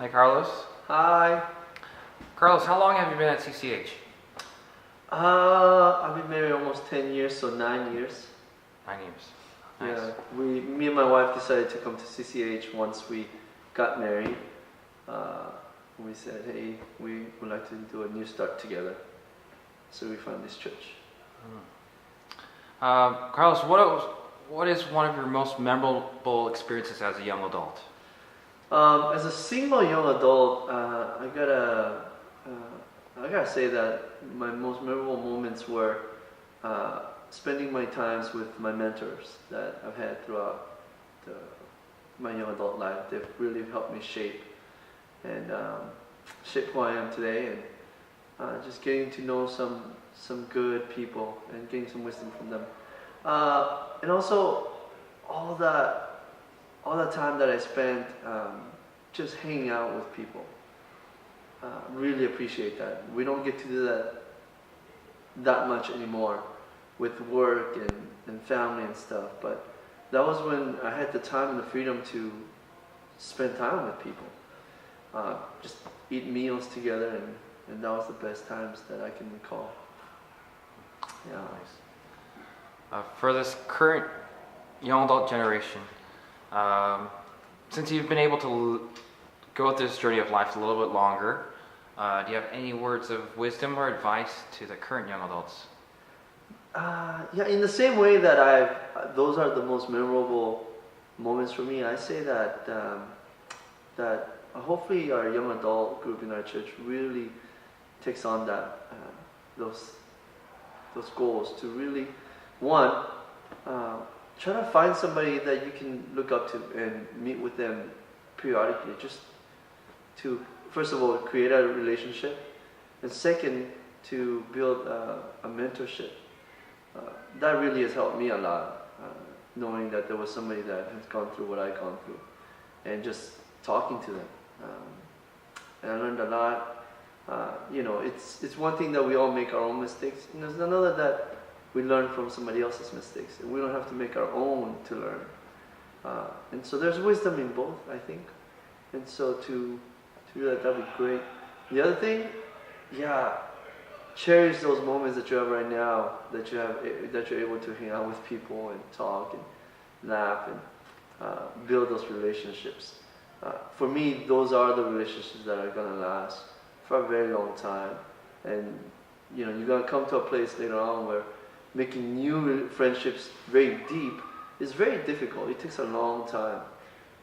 Hi, Carlos. Hi. Carlos, how long have you been at CCH? I've been married almost 10 years, so 9 years. 9 years. Nice. Yeah, me and my wife decided to come to CCH once we got married. We said, hey, we would like to do a new start together. So we found this church. Carlos, what is one of your most memorable experiences as a young adult? As a single young adult, I gotta say that my most memorable moments were spending my times with my mentors that I've had throughout my young adult life. They've really helped me shape who I am today, and just getting to know some good people and getting some wisdom from them, and also all that time that I spent just hanging out with people. Really appreciate that. We don't get to do that much anymore with work and family and stuff, but that was when I had the time and the freedom to spend time with people. Just eat meals together, and that was the best times that I can recall. Yeah. Nice. For this current young adult generation, since you've been able to go through this journey of life a little bit longer, do you have any words of wisdom or advice to the current young adults? Yeah, in the same way that those are the most memorable moments for me. I say that hopefully our young adult group in our church really takes on those goals to really, one, try to find somebody that you can look up to and meet with them periodically, just to, first of all, create a relationship, and second, to build a mentorship. That really has helped me a lot, knowing that there was somebody that has gone through what I've gone through, and just talking to them. And I learned a lot. It's one thing that we all make our own mistakes, and there's another that we learn from somebody else's mistakes, and we don't have to make our own to learn. And so there's wisdom in both, I think. And so to do that'd be great. The other thing, yeah, cherish those moments that you have right now, that you're able to hang out with people and talk and laugh and build those relationships. For me, those are the relationships that are gonna last for a very long time. And you're gonna come to a place later on where making new friendships very deep is very difficult. It takes a long time.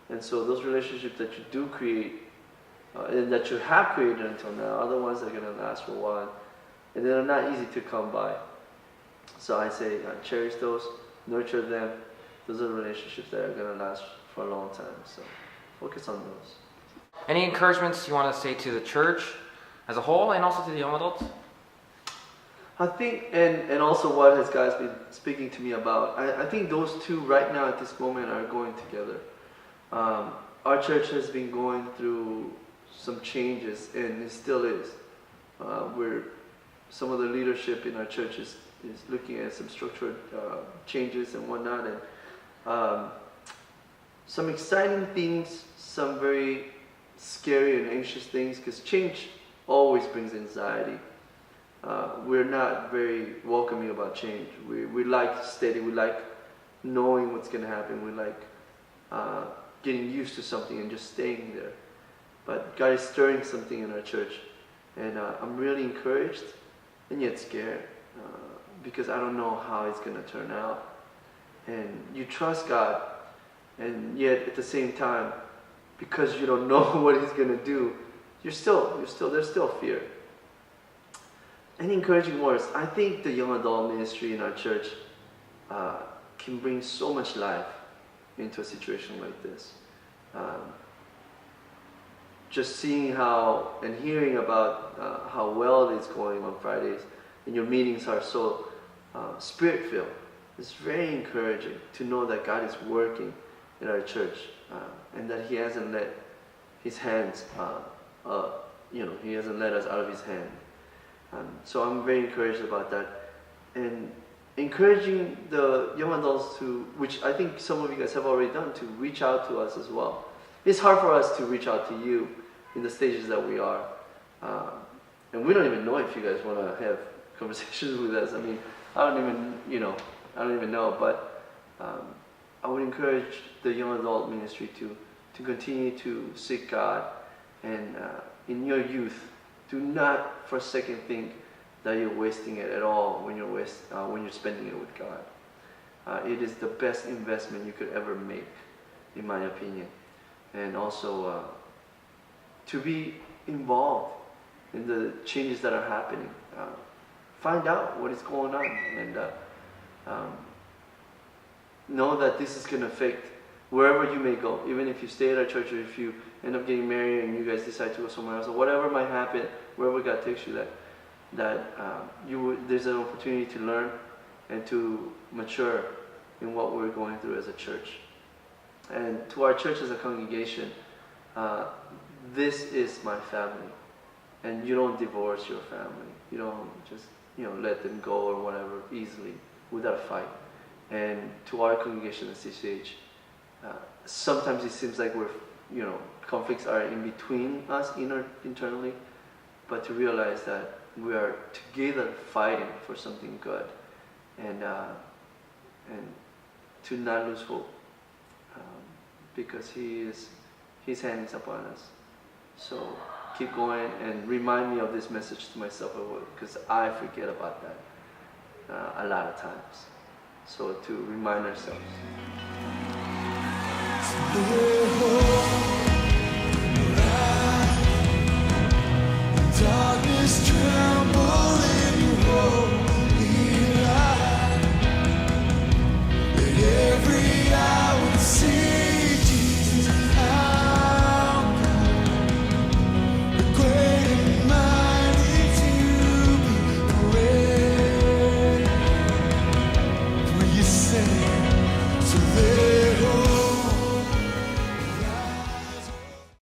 And so those relationships that you do create and that you have created until now are the ones that are gonna last for a while. And they're not easy to come by. So I say cherish those, nurture them. Those are the relationships that are gonna last for a long time. So focus on those. Any encouragements you want to say to the church as a whole and also to the young adults? I think, and also what has guys been speaking to me about, I think those two right now at this moment are going together. Our church has been going through some changes, and it still is. Some of the leadership in our church is looking at some structural changes and whatnot, and some exciting things, some very scary and anxious things, because change always brings anxiety. We're not very welcoming about change. We like steady, we like knowing what's going to happen, we like getting used to something and just staying there. But God is stirring something in our church, and I'm really encouraged and yet scared, because I don't know how it's going to turn out. And you trust God, and yet at the same time, because you don't know what He's going to do, there's still fear. Any encouraging words? I think the young adult ministry in our church can bring so much life into a situation like this. Just seeing how and hearing about how well it's going on Fridays, and your meetings are so spirit-filled. It's very encouraging to know that God is working in our church, and that He hasn't let His hands, He hasn't let us out of His hand. So I'm very encouraged about that, and encouraging the young adults to, which I think some of you guys have already done, to reach out to us as well. It's hard for us to reach out to you in the stages that we are. And we don't even know if you guys want to have conversations with us. I mean, I don't even know, but I would encourage the young adult ministry to continue to seek God, and in your youth, do not for a second think that you're wasting it at all when you're spending it with God. It is the best investment you could ever make, in my opinion. And also to be involved in the changes that are happening. Find out what is going on, and know that this is going to affect wherever you may go. Even if you stay at our church, or if you end up getting married and you guys decide to go somewhere else, or whatever might happen, wherever God takes you, there's an opportunity to learn and to mature in what we're going through as a church. And to our church as a congregation, this is my family. And you don't divorce your family. You don't just let them go or whatever easily without a fight. And to our congregation at CCH, sometimes it seems like conflicts are in between us internally, but to realize that we are together fighting for something good, and to not lose hope, because His hand is upon us. So keep going, and remind me of this message to myself, because I forget about that a lot of times. So to remind ourselves. Darkness tremble in your holy light. Let every eye will see Jesus out. The great and mighty to be praised. Will you sing? So let